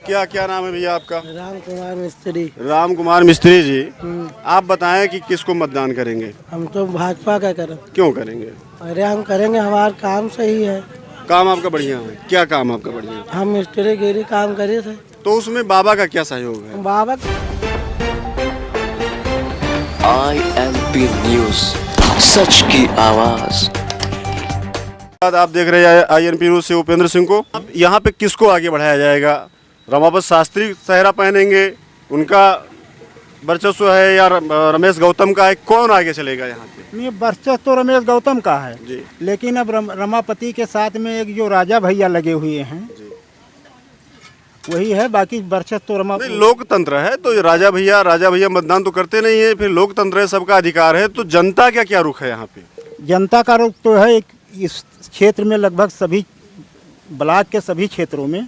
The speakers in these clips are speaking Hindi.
क्या क्या नाम है भैया आपका? राम कुमार मिस्त्री। राम कुमार मिस्त्री जी, आप बताएं कि किसको मतदान करेंगे? हम तो भाजपा का करें। क्यों करेंगे? अरे हम करेंगे, हमारा काम सही है। काम आपका बढ़िया है? क्या काम आपका बढ़िया है? हम मिस्त्री गिरी काम करे थे। तो उसमें बाबा का क्या सहयोग है? बाबा IMP न्यूज़, सच की आवाज़। आप देख रहे हैं INP न्यूज़ से उपेंद्र सिंह को। अब यहाँ पे किसको आगे बढ़ाया जाएगा? रमापत शास्त्री सहरा पहनेंगे, उनका वर्चस्व है, या रमेश गौतम का है? कौन आगे चलेगा यहाँ पे? नहीं, वर्चस्व तो रमेश गौतम का है जी। लेकिन अब रमापति के साथ में एक जो राजा भैया लगे हुए हैं वही है। बाकी वर्चस्व तो नहीं, लोकतंत्र है तो राजा भैया मतदान तो करते नहीं है, फिर लोकतंत्र है, सबका अधिकार है, तो जनता का क्या रुख है यहाँ पे? जनता का रुख तो है इस क्षेत्र में लगभग सभी ब्लॉक के सभी क्षेत्रों में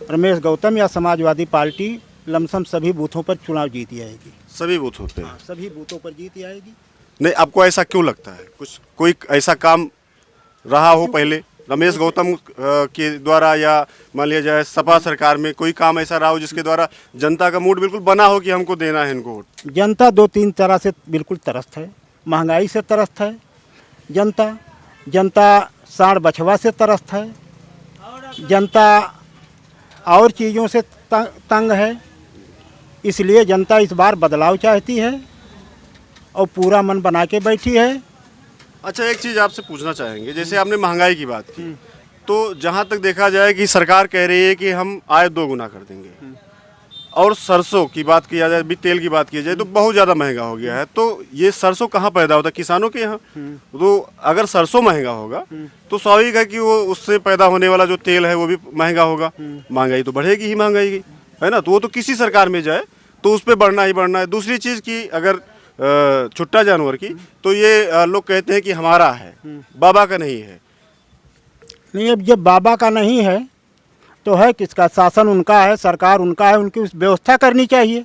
रमेश गौतम या समाजवादी पार्टी लमसम सभी बूथों पर चुनाव जीत आएगी। सभी बूथों पे? सभी बूथों पर जीत आएगी। नहीं, आपको ऐसा क्यों लगता है? कुछ कोई ऐसा काम रहा हो पहले रमेश गौतम के द्वारा, या मान लिया जाए सपा सरकार में कोई काम ऐसा रहा हो जिसके द्वारा जनता का मूड बिल्कुल बना हो कि हमको देना है इनको वोट? जनता दो तीन तरह से बिल्कुल त्रस्त है। महंगाई से त्रस्त है जनता सांड बछवा से त्रस्त है, जनता और चीज़ों से तंग है। इसलिए जनता इस बार बदलाव चाहती है और पूरा मन बना के बैठी है। अच्छा, एक चीज़ आपसे पूछना चाहेंगे, जैसे आपने महंगाई की बात की, तो जहाँ तक देखा जाए कि सरकार कह रही है कि हम आय 2 गुना कर देंगे, और सरसों की बात किया जाए, भी तेल की बात की जाए तो बहुत ज़्यादा महंगा हो गया है। तो ये सरसों कहाँ पैदा होता है? किसानों के यहाँ। तो अगर सरसों महंगा होगा तो स्वाभाविक है कि वो उससे पैदा होने वाला जो तेल है वो भी महंगा होगा। महंगाई तो बढ़ेगी ही, महंगाई की है ना। तो वो तो किसी सरकार में जाए तो उस पर बढ़ना ही बढ़ना है। दूसरी चीज़ की अगर छुट्टा जानवर की, तो ये लोग कहते हैं कि हमारा है, बाबा का नहीं है। नहीं, अब जब बाबा का नहीं है तो है किसका? शासन उनका है, सरकार उनका है, उनकी व्यवस्था करनी चाहिए।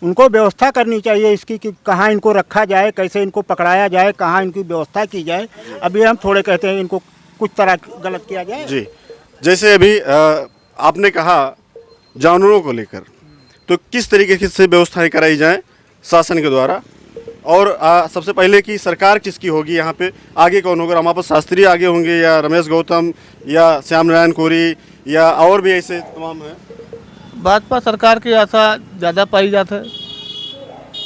उनको व्यवस्था करनी चाहिए इसकी कि कहाँ इनको रखा जाए, कैसे इनको पकड़ाया जाए, कहाँ इनकी व्यवस्था की जाए। अभी हम थोड़े कहते हैं इनको कुछ तरह गलत किया जाए। जी, जैसे अभी आपने कहा जानवरों को लेकर, तो किस तरीके से व्यवस्थाएं कराई जाएं शासन के द्वारा? और सबसे पहले कि सरकार किसकी होगी यहाँ पे? आगे कौन होगा? रमापत शास्त्री आगे होंगे, या रमेश गौतम, या श्याम नारायण कोरी, या और भी ऐसे तमाम हैं? भाजपा सरकार की आशा ज़्यादा पाई जाता है।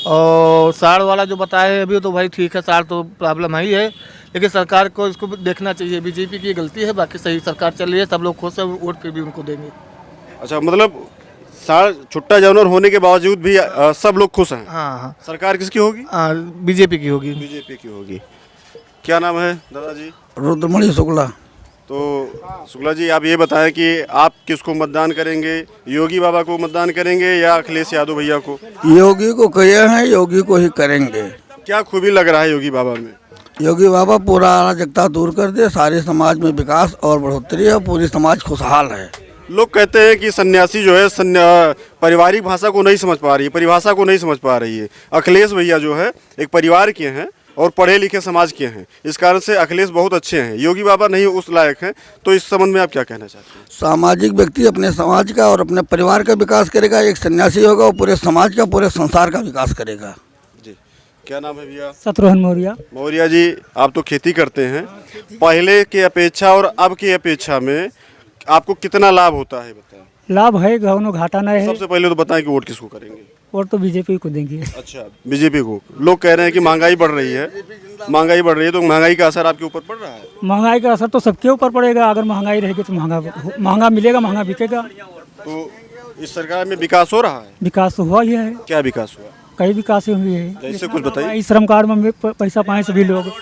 और साड़ वाला जो बताए अभी तो भाई ठीक है, साड़ तो प्रॉब्लम है ही है, लेकिन सरकार को इसको देखना चाहिए। बीजेपी की गलती है, बाकी सही सरकार चल रही है, सब लोग खुश है, वोट फिर भी उनको देंगे। अच्छा, मतलब साड़ छुट्टा जानवर होने के बावजूद भी सब लोग खुश हैं? हाँ। सरकार किसकी होगी? बीजेपी की होगी। बीजेपी की होगी। क्या नाम है दादाजी? रुद्रमणि शुक्ला। तो शुक्ला जी, आप ये बताएं कि आप किसको मतदान करेंगे? योगी बाबा को मतदान करेंगे या अखिलेश यादव भैया को? योगी को कहे हैं, योगी को ही करेंगे। क्या खूबी लग रहा है योगी बाबा में? योगी बाबा पूरा अराजकता दूर कर दे, सारे समाज में विकास और बढ़ोतरी है, पूरी समाज खुशहाल है। लोग कहते हैं कि सन्यासी जो है पारिवारिक भाषा को नहीं समझ पा रही है, परिभाषा को नहीं समझ पा रही है। अखिलेश भैया जो है एक परिवार के हैं और पढ़े लिखे समाज के हैं, इस कारण से अखिलेश बहुत अच्छे हैं, योगी बाबा नहीं उस लायक हैं। तो इस संबंध में आप क्या कहना चाहते हैं? सामाजिक व्यक्ति अपने समाज का और अपने परिवार का विकास करेगा, एक सन्यासी होगा और पूरे समाज का, पूरे संसार का विकास करेगा। जी, क्या नाम है भैया? शत्रुघ्न मौर्य। मौर्य जी, आप तो खेती करते हैं, पहले की अपेक्षा और अब की अपेक्षा में आपको कितना लाभ होता है बताएं? लाभ है, घावनो घाटा नहीं है। सबसे पहले तो बताएं कि वोट किसको करेंगे? वोट तो बीजेपी को देंगे। अच्छा, बीजेपी को। लोग कह रहे हैं कि महंगाई बढ़ रही है, तो महंगाई का असर आपके ऊपर पड़ रहा है? महंगाई का असर तो सबके ऊपर पड़ेगा। अगर महंगाई रहेगी तो महंगा मिलेगा, महंगा बिकेगा। तो इस सरकार में विकास हो रहा है? विकास तो हुआ ही है। क्या विकास हुआ? कई विकास हुए हैं। जैसे कुछ बताइए। श्रम कार्ड में पैसा पाए सभी लोग,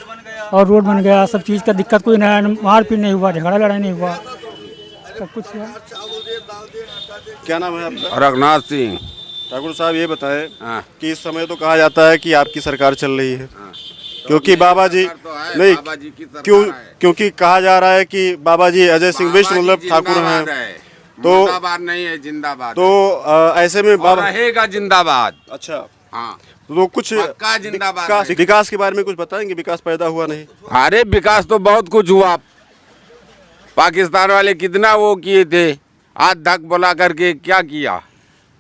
और रोड बन गया, सब चीज़ का दिक्कत कोई नहीं, मारपीट नहीं हुआ, झगड़ा लड़ाई नहीं हुआ, सब कुछ हुआ। क्या नाम है आपका? रघुनाथ सिंह। ठाकुर साहब, ये बताएं कि इस समय तो कहा जाता है कि आपकी सरकार चल रही है, क्योंकि बाबा जी नहीं, क्योंकि कहा जा रहा है कि बाबा जी अजय सिंह बिष्ट मतलब ठाकुर हैं, तो जिंदाबाद नहीं है, जिंदाबाद। तो ऐसे में बाबा रहेगा जिंदाबाद। अच्छा, हाँ, तो कुछ जिंदाबाद। विकास के बारे में कुछ बताएंगे? विकास पैदा हुआ नहीं? अरे विकास तो बहुत कुछ हुआ। पाकिस्तान वाले कितना वो किए थे, आज तक बुला करके क्या किया?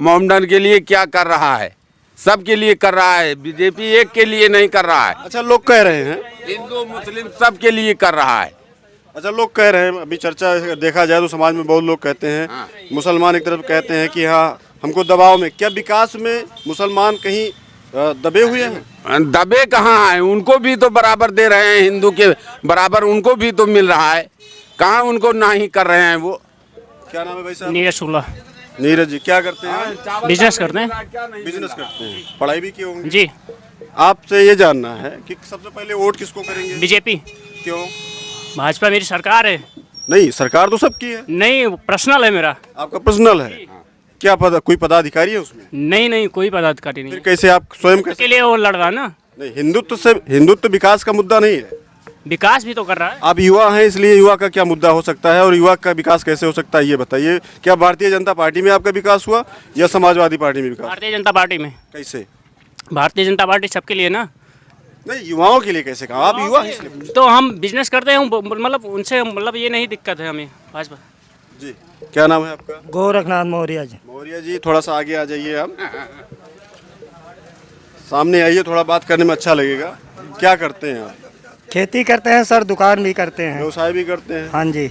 मोमडन के लिए क्या कर रहा है? सबके लिए कर रहा है। बीजेपी एक के लिए नहीं कर रहा है, अच्छा लोग कह रहे हैं, हिंदू मुस्लिम सबके लिए कर रहा है। अच्छा लोग कह रहे हैं, अभी चर्चा देखा जाए तो समाज में बहुत लोग कहते हैं, मुसलमान एक तरफ कहते हैं कि हाँ हमको दबाव में, क्या विकास में मुसलमान कहीं दबे हुए हैं? दबे कहाँ है? उनको भी तो बराबर दे रहे हैं, हिंदू के बराबर उनको भी तो मिल रहा है। कहाँ उनको नहीं कर रहे हैं वो? क्या नाम है भाई साहब? नीरज शुक्ला, नीरज जी, क्या करते हैं? बिजनेस करते हैं। बिजनेस करते हैं, पढ़ाई भी किए होंगे। जी, आपसे ये जानना है कि सबसे पहले वोट किसको करेंगे? बीजेपी। क्यों? भाजपा मेरी सरकार है। नहीं, सरकार तो सबकी है। नहीं, पर्सनल है मेरा। आपका पर्सनल है? क्या पता कोई पदाधिकारी है उसमें? नहीं, कोई पदाधिकारी नहीं। फिर कैसे आप स्वयं के कैसे? लिए वो लड़ रहा ना। नहीं, हिंदुत्व विकास का मुद्दा नहीं है। विकास भी तो कर रहा है। आप युवा हैं, इसलिए युवा का क्या मुद्दा हो सकता है और युवा का विकास कैसे हो सकता है ये बताइए। क्या भारतीय जनता पार्टी में आपका विकास हुआ या समाजवादी पार्टी में विकास? भारतीय जनता पार्टी में। कैसे? भारतीय जनता पार्टी सबके लिए ना। नहीं, युवाओं के लिए कैसे कहा? आप युवा हैं इसलिए। तो हम बिजनेस करते हैं, मतलब उनसे मतलब ये नहीं दिक्कत है हमें। भाजपा जी, क्या नाम है आपका? गोरखनाथ मौर्य जी। मौर्य जी, थोड़ा सा आगे आ जाइए आप, सामने आइए, थोड़ा बात करने में अच्छा लगेगा। क्या करते हैं आप? खेती करते हैं सर, दुकान भी करते हैं। व्यवसाय भी करते हैं? हाँ जी,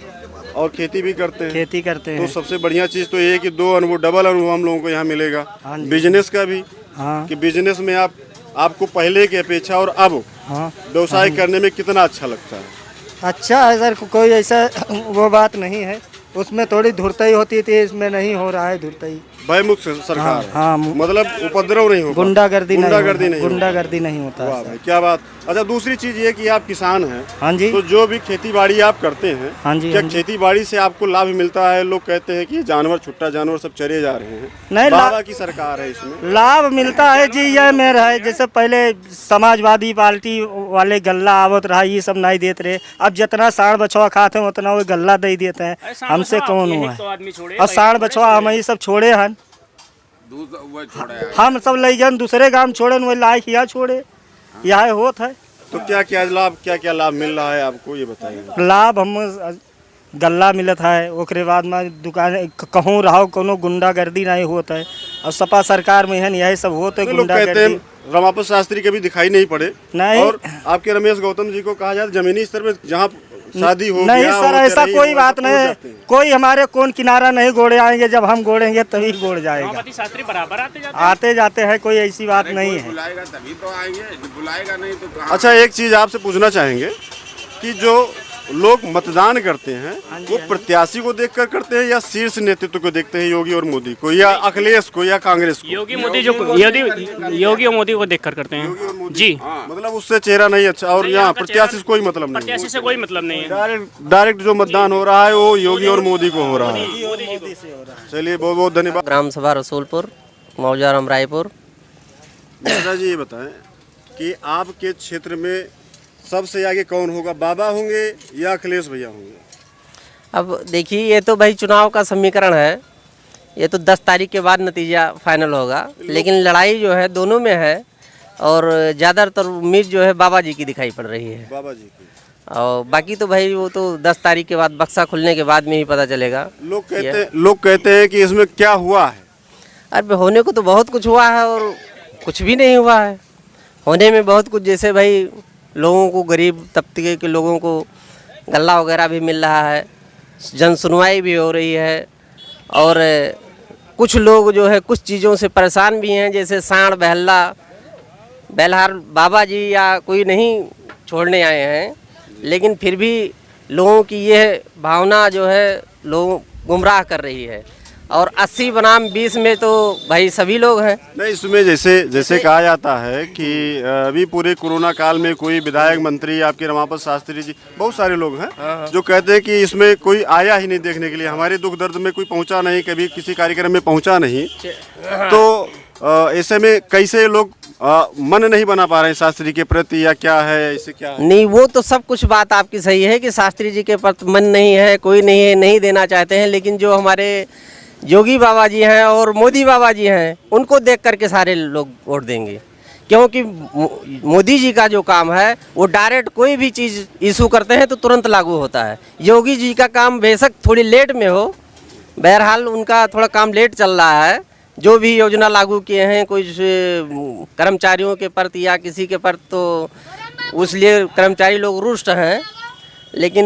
और खेती भी करते हैं? खेती करते तो हैं। सबसे बढ़िया चीज़ तो ये है कि दो अनुभव, डबल अनुभव हम लोगों को यहाँ मिलेगा। हाँ जी। बिजनेस का भी, हाँ कि बिजनेस में आपको पहले की अपेक्षा और अब हाँ, व्यवसाय करने में कितना अच्छा लगता है? अच्छा है सर, कोई ऐसा वो बात नहीं है। उसमें थोड़ी धुरतई होती थी, इसमें नहीं हो रहा है धुरतई। भयमुक्त सरकार है। हाँ, मतलब उपद्रव नहीं होगा, गुंडागर्दी नहीं होगा। गुंडागर्दी नहीं होता वाह है भाई, सर। क्या बात। अच्छा, दूसरी चीज ये कि आप किसान हैं, हाँ जी, तो जो भी खेती बाड़ी आप करते हैं, हाँ जी, क्या हाँ जी। खेती बाड़ी से आपको लाभ मिलता है? लोग कहते हैं कि जानवर, छुट्टा जानवर सब चरे जा रहे हैं। नहीं, बाबा की सरकार है, इसमें लाभ मिलता है जी। ये मेर है, जैसे पहले समाजवादी पार्टी वाले गल्ला आवत रहा, ये सब नहीं देते रहे। अब जितना साढ़ बछवा खाते हैं उतना वो गल्ला दे देते हैं। हमसे कौन हुआ है? और साढ़ बछवा हम ही सब छोड़े हैं। हम सब ले गए दूसरे गांव छोड़े, वही लायक यहाँ छोड़े, यहाँ होत है। तो क्या क्या लाभ मिल रहा है आपको, ये बताइए। लाभ हम गल्ला मिलत है, ओकरे बाद में दुकान कहूँ रहो, कोनो गुंडागर्दी नहीं होता है। और सपा सरकार में है यही सब होता है, लोग कहते गुंडागर्दी। हैं रमापत शास्त्री कभी दिखाई नहीं पड़े, नहीं। और आपके रमेश गौतम जी को कहा जाए जमीनी स्तर पे जहाँ शादी हो नहीं गया, सर, हो ऐसा रही, कोई बात सब नहीं पहुंच है। जाते हैं। कोई हमारे कौन किनारा नहीं गोड़े आएंगे, जब हम गोड़ेंगे तभी गोड़ जाएगा। शास्त्री बराबर आते जाते हैं, कोई ऐसी बात नहीं है। बुलाएगा तभी तो आएंगे, बुलाएगा नहीं तो कहाँ? अच्छा, एक चीज आपसे पूछना चाहेंगे कि जो लोग मतदान करते हैं वो प्रत्याशी को देखकर करते हैं या शीर्ष नेतृत्व को देखते हैं, योगी और मोदी को, या अखिलेश को, या कांग्रेस को? योगी और मोदी को देखकर करते हैं जी। मतलब उससे चेहरा नहीं अच्छा, और यहाँ प्रत्याशी से कोई मतलब नहीं, प्रत्याशी से कोई मतलब नहीं है। डायरेक्ट जो मतदान हो रहा है वो योगी और मोदी को हो रहा है। चलिए, बहुत बहुत धन्यवाद। ग्राम सभा रसूलपुर, मौजा रामरायपुर। दादा जी, ये बताएं कि आपके क्षेत्र में सबसे आगे कौन होगा? बाबा होंगे या अखिलेश भैया होंगे? अब देखिए, ये तो भाई चुनाव का समीकरण है, ये तो 10 तारीख के बाद नतीजा फाइनल होगा। लेकिन लड़ाई जो है दोनों में है, और ज़्यादातर उम्मीद जो है बाबा जी की दिखाई पड़ रही है। बाबा जी की। और बाकी तो भाई वो तो 10 तारीख के बाद, बक्सा खुलने के बाद में ही पता चलेगा। लोग कहते हैं कि इसमें क्या हुआ है? अरे होने को तो बहुत कुछ हुआ है और कुछ भी नहीं हुआ है। होने में बहुत कुछ, जैसे भाई लोगों को, गरीब तबके के लोगों को गल्ला वगैरह भी मिल रहा है, जन सुनवाई भी हो रही है, और कुछ लोग जो है कुछ चीज़ों से परेशान भी हैं, जैसे सांड बहलहार बाबा जी या कोई नहीं छोड़ने आए हैं, लेकिन फिर भी लोगों की यह भावना जो है लोग गुमराह कर रही है। और 80 बनाम 20 में तो भाई सभी लोग हैं। नहीं, इसमें जैसे कहा जाता है कि अभी पूरे कोरोना काल में कोई विधायक, मंत्री, आपके रमापत शास्त्री जी, बहुत सारे लोग हैं जो कहते हैं कि इसमें कोई आया ही नहीं देखने के लिए, हमारे दुख दर्द में कोई पहुंचा नहीं, कभी किसी कार्यक्रम में पहुंचा नहीं। तो ऐसे में कैसे लोग मन नहीं बना पा रहे हैं शास्त्री के प्रति, या क्या है, इससे क्या है? नहीं, वो तो सब कुछ बात आपकी सही है कि शास्त्री जी के प्रति मन नहीं है, कोई नहीं है, नहीं देना चाहते हैं। लेकिन जो हमारे योगी बाबा जी हैं और मोदी बाबा जी हैं, उनको देख करके सारे लोग वोट देंगे, क्योंकि मोदी जी का जो काम है वो डायरेक्ट कोई भी चीज़ इशू करते हैं तो तुरंत लागू होता है। योगी जी का काम बेशक थोड़ी लेट में हो, बहरहाल उनका थोड़ा काम लेट चल रहा है। जो भी योजना लागू किए हैं कुछ कर्मचारियों के प्रति या किसी के प्रति, तो उसलिए कर्मचारी लोग रुष्ट हैं, लेकिन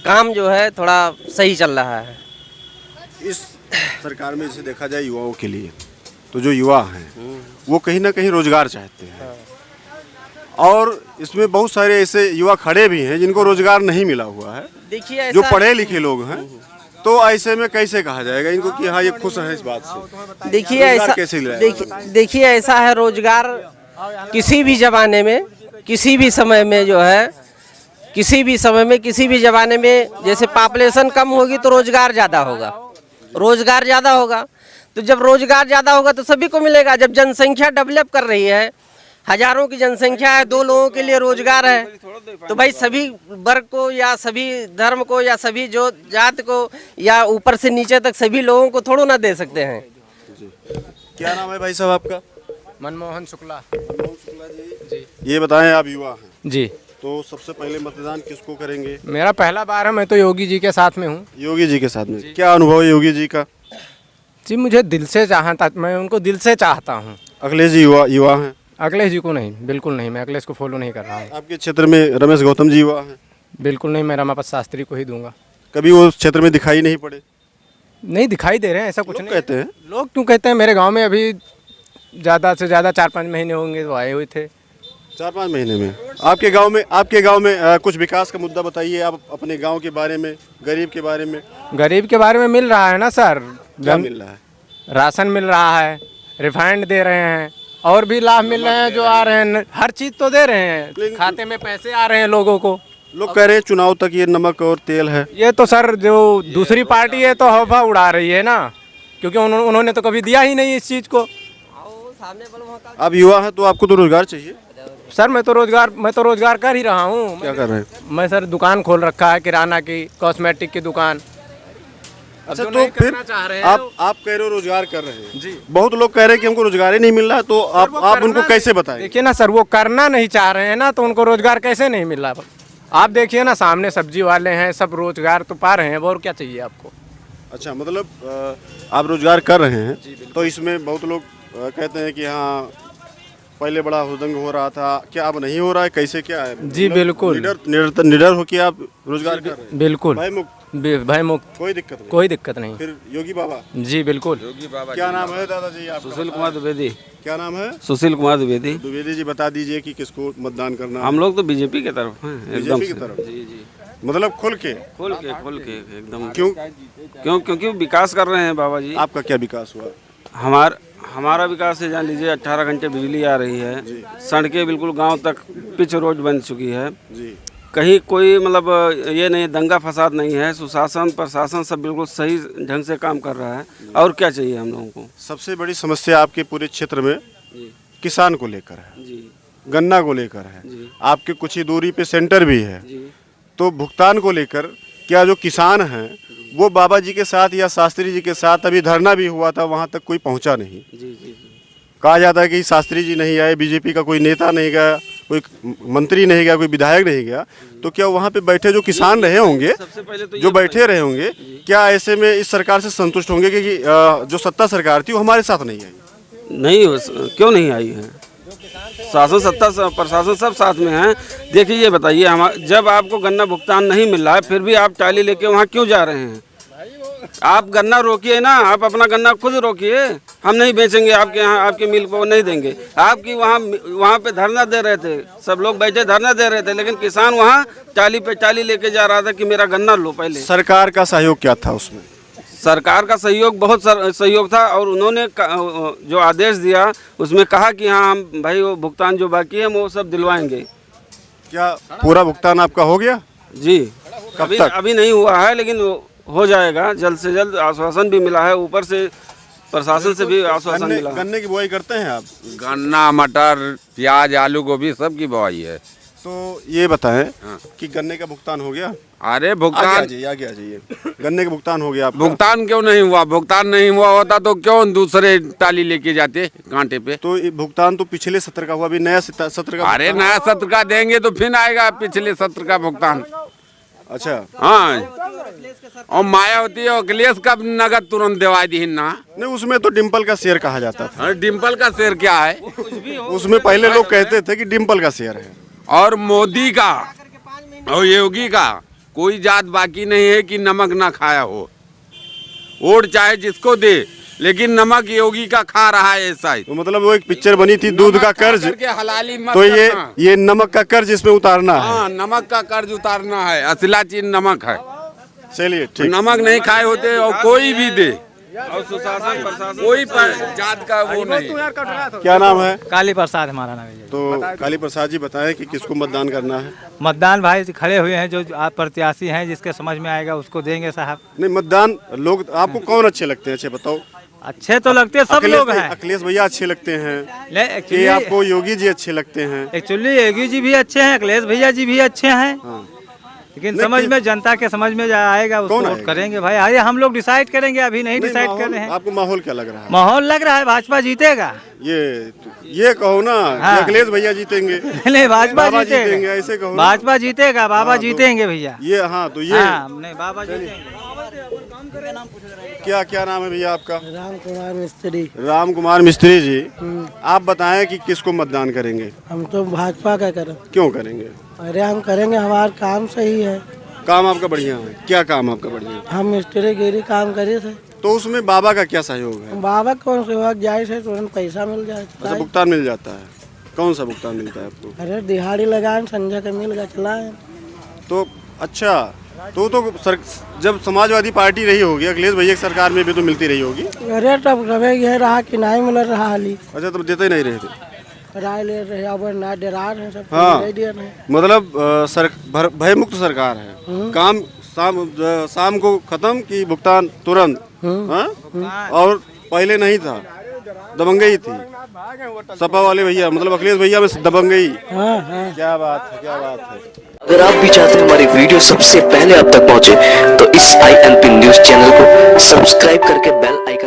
काम जो है थोड़ा सही चल रहा है। इस सरकार में जैसे देखा जाए युवाओं के लिए, तो जो युवा हैं वो कहीं ना कहीं रोजगार चाहते हैं, और इसमें बहुत सारे ऐसे युवा खड़े भी हैं जिनको रोजगार नहीं मिला हुआ है, देखिए जो पढ़े लिखे लोग हैं। तो ऐसे में कैसे कहा जाएगा इनको कि हाँ ये खुश हैं इस बात से? देखिए रोजगार ऐसा कैसे दिलाएगा? देखिए ऐसा है, रोजगार किसी भी ज़माने में, किसी भी समय में जो है, किसी भी समय में, किसी भी ज़माने में, जैसे पॉपुलेशन कम होगी तो रोजगार ज़्यादा होगा, रोजगार ज़्यादा होगा। तो जब रोजगार ज़्यादा होगा तो सभी को मिलेगा। जब जनसंख्या डेवलप कर रही है, हजारों की जनसंख्या है, 2 लोगों के लिए रोजगार है, तो भाई सभी वर्ग को या सभी धर्म को या सभी जो जात को या ऊपर से नीचे तक सभी लोगों को थोड़ा ना दे सकते हैं। क्या नाम है भाई साहब आपका? मनमोहन शुक्ला। जी, ये बताएं, आप युवा हैं जी, तो सबसे पहले मतदान किसको करेंगे? मेरा पहला बार है, मैं तो योगी जी के साथ में हूँ। योगी जी के साथ में क्या अनुभव है योगी जी का? जी, मुझे दिल से चाहता, मैं उनको दिल से चाहता हूँ। अखिलेश जी युवा हैं? अखिलेश जी को नहीं, बिल्कुल नहीं, मैं अखिलेश को फॉलो नहीं कर रहा हूँ। आपके क्षेत्र में रमेश गौतम जी युवा हैं? बिल्कुल नहीं, मैं रमापत शास्त्री को ही दूंगा। कभी वो क्षेत्र में दिखाई नहीं पड़े? नहीं दिखाई दे रहे हैं, ऐसा कुछ लोग नहीं कहते हैं। लोग क्यों कहते हैं? मेरे गांव में अभी ज़्यादा से ज़्यादा 4-5 महीने होंगे तो आए हुए थे। 4-5 महीने में आपके गांव में कुछ विकास का मुद्दा बताइए आप अपने गांव के बारे में, गरीब के बारे में। गरीब के बारे में मिल रहा है ना सर, क्या मिल रहा है? राशन मिल रहा है, रिफाइंड दे रहे हैं, और भी लाभ मिल रहे हैं जो आ रहे हैं, हर चीज़ तो दे रहे हैं, खाते में पैसे आ रहे हैं लोगों को। लोग कह रहे हैं चुनाव तक ये नमक और तेल है। ये तो सर जो दूसरी पार्टी है तो हवा उड़ा रही है ना, क्योंकि उन्होंने तो कभी दिया ही नहीं इस चीज़ को। आप युवा हैं तो आपको तो रोजगार चाहिए। सर मैं तो रोजगार कर ही रहा हूँ। क्या कर रहे हैं? मैं सर दुकान खोल रखा है, किराना की, कॉस्मेटिक की दुकान। अच्छा, तो फिर आप कह रहे हो रोजगार कर रहे हैं जी, बहुत लोग कह रहे हैं कि हमको रोजगार ही नहीं मिल रहा, तो आप उनको कैसे बताएं? देखिए ना सर, वो करना नहीं चाह रहे हैं ना, तो उनको रोजगार कैसे नहीं मिल रहा? आप देखिए ना, सामने सब्जी वाले हैं, सब रोजगार तो पा रहे हैं, और क्या चाहिए आपको? अच्छा, मतलब आप रोजगार कर रहे हैं, तो इसमें बहुत लोग कहते हैं कि हाँ पहले बड़ा हुदंग हो रहा था, क्या अब नहीं हो रहा है, कैसे क्या है? जी बिल्कुल, निडर होकर आप रोजगार कर रहे हैं? बिल्कुल भाई मुक्त, कोई दिक्कत नहीं। फिर योगी बाबा? जी बिल्कुल। योगी बाबा। क्या नाम है दादाजी आपका? सुशील कुमार द्विवेदी। क्या नाम है? सुशील कुमार द्विवेदी। द्विवेदी जी, बता दीजिए कि किसको मतदान करना है? हम लोग तो बीजेपी के तरफ हैं, एकदम बीजेपी की तरफ? जी जी, मतलब खुल के एकदम। क्यों? क्योंकि विकास कर रहे हैं बाबा जी। आपका क्या विकास हुआ? हमारा विकास है, जान लीजिए 18 घंटे बिजली आ रही है, सड़कें बिल्कुल गांव तक पिच रोड बन चुकी है जी, कहीं कोई मतलब ये नहीं, दंगा फसाद नहीं है, सुशासन प्रशासन सब बिल्कुल सही ढंग से काम कर रहा है। और क्या चाहिए हम लोगों को? सबसे बड़ी समस्या आपके पूरे क्षेत्र में किसान को लेकर है जी, गन्ना को लेकर है जी, आपके कुछ ही दूरी पे सेंटर भी है जी। तो भुगतान को लेकर क्या जो किसान हैं वो बाबा जी के साथ या शास्त्री जी के साथ अभी धरना भी हुआ था, वहाँ तक कोई पहुँचा नहीं। जी जी जी। कहा जाता है कि शास्त्री जी नहीं आए, बीजेपी का कोई नेता नहीं गया, कोई मंत्री नहीं गया, कोई विधायक नहीं गया, तो क्या वहाँ पे बैठे जो किसान रहे होंगे, सबसे पहले तो जो बैठे रहे होंगे, क्या ऐसे में इस सरकार से संतुष्ट होंगे कि जो सत्ता सरकार थी वो हमारे साथ नहीं आई? नहीं, क्यों नहीं आई है? शासन सत्ता प्रशासन सब साथ में है। देखिए ये बताइए, हम जब आपको गन्ना भुगतान नहीं मिल रहा है फिर भी आप टाली लेके वहाँ क्यों जा रहे हैं? आप गन्ना रोकिए ना, आप अपना गन्ना खुद रोकिए। हम नहीं बेचेंगे आपके यहाँ, आपके मिल को नहीं देंगे। आपकी वहाँ पे धरना दे रहे थे, सब लोग बैठे धरना दे रहे थे, लेकिन किसान वहाँ टाली पे टाली लेके जा रहा था कि मेरा गन्ना लो पहले। सरकार का सहयोग क्या था उसमें? सरकार का सहयोग बहुत सहयोग था, और उन्होंने जो आदेश दिया उसमें कहा कि हाँ हम भाई वो भुगतान जो बाकी है वो सब दिलवाएंगे। क्या पूरा भुगतान आपका हो गया? जी, अभी नहीं हुआ है, लेकिन हो जाएगा जल्द से जल्द। आश्वासन भी मिला है, ऊपर से प्रशासन से भी आश्वासन मिला। गन्ने की बुआई करते हैं आप? गन्ना, मटर, प्याज, आलू, गोभी सब की बुआई है। तो ये बताएं कि गन्ने का भुगतान हो गया? अरे भुगतान आगे आ जाइए। गन्ने का भुगतान हो गया आपका? भुगतान क्यों नहीं हुआ? भुगतान नहीं हुआ होता तो क्यों दूसरे टाली लेके जाते कांटे पे? तो ये भुगतान तो पिछले सत्र का हुआ, अभी नया सत्र का। अरे नया सत्र का देंगे तो फिर आएगा पिछले सत्र का भुगतान। अच्छा, हाँ, और मायावती और अखिलेश का नगद तुरंत दिवा दी ना। नहीं उसमें तो डिम्पल का शेयर कहा जाता था। अरे डिम्पल का शेयर क्या है? उसमें पहले लोग कहते थे कि डिम्पल का शेयर है। और मोदी का और योगी का कोई जात बाकी नहीं है कि नमक ना खाया हो। वोट चाहे जिसको दे, लेकिन नमक योगी का खा रहा है ऐसा ही। तो मतलब वो एक पिक्चर बनी थी दूध का कर्ज, हलाली मत तो करना। ये नमक का कर्ज इसमें उतारना है। हाँ, नमक का कर्ज उतारना है, असला चीज नमक है। चलिए ठीक। नमक नहीं खाए होते और कोई भी दे, और सुशासन प्रशासन कोई जात का वो नहीं। क्या नाम है? काली प्रसाद हमारा नाम है। तो काली प्रसाद जी बताएं कि किसको मतदान करना है? मतदान भाई खड़े हुए हैं, जो आप प्रत्याशी हैं, जिसके समझ में आएगा उसको देंगे साहब। नहीं मतदान लोग आपको कौन अच्छे लगते हैं? अच्छे बताओ। अच्छे तो लगते हैं, सब लोग हैं। अखिलेश भैया अच्छे लगते हैं कि एक्चुअली आपको योगी जी अच्छे लगते हैं? एक्चुअली योगी जी भी अच्छे हैं, अखिलेश भैया जी भी अच्छे हैं। हाँ। लेकिन समझ में, जनता के समझ में आएगा उसको कौन वोट आएगा? करेंगे भाई। आइए हम लोग डिसाइड करेंगे, अभी नहीं डिसाइड कर रहे हैं। आपको माहौल क्या लग रहा है? माहौल लग रहा है भाजपा जीतेगा। ये कहो ना हाँ। कि अखिलेश भैया जीतेंगे। नहीं, भाजपा बाबा जीतेगा, जीतेंगे, ऐसे कहो ना। भाजपा जीतेगा, बाबा हाँ, तो जीतेंगे भैया। ये हाँ तो ये हाँ, नहीं बाबा जीतेंगे। क्या नाम है भैया आपका? राम कुमार मिस्त्री। राम कुमार मिस्त्री जी, आप बताएं कि किसको मतदान करेंगे? हम तो भाजपा का करें। क्यों करेंगे? अरे हम करेंगे, हमारा काम सही है। काम आपका बढ़िया है? क्या काम आपका बढ़िया है? हम मिस्त्री गिरी काम करे थे। तो उसमें बाबा का क्या सहयोग है? बाबा कौन से वक्त जाए से तुरंत पैसा मिल जाए। अच्छा, भुगतान मिल जाता है? कौन सा भुगतान मिलता है आपको? अरे दिहाड़ी लगाए, संजय का मिल गया, चला है। तो अच्छा, तो जब समाजवादी पार्टी रही होगी, अखिलेश भैया की सरकार में भी तो मिलती रही होगी। अरे तब रवे ये रहा कि नहीं मिल रहा हाली। अच्छा, तो देते नहीं रहे थे? राय ले रहे, अब ना डरा रहे सब। हाँ। दे दिया नहीं। मतलब भय मुक्त सरकार है। काम शाम को खत्म की भुगतान तुरंत। हाँ? और पहले नहीं था, दबंगई थी सपा वाले भैया, मतलब अखिलेश भैया में दबंगई। हाँ, हाँ। क्या बात है, क्या बात है। अगर आप भी चाहते हैं हमारी वीडियो सबसे पहले आप तक पहुंचे, तो इस INP न्यूज़ चैनल को सब्सक्राइब करके बेल आइकन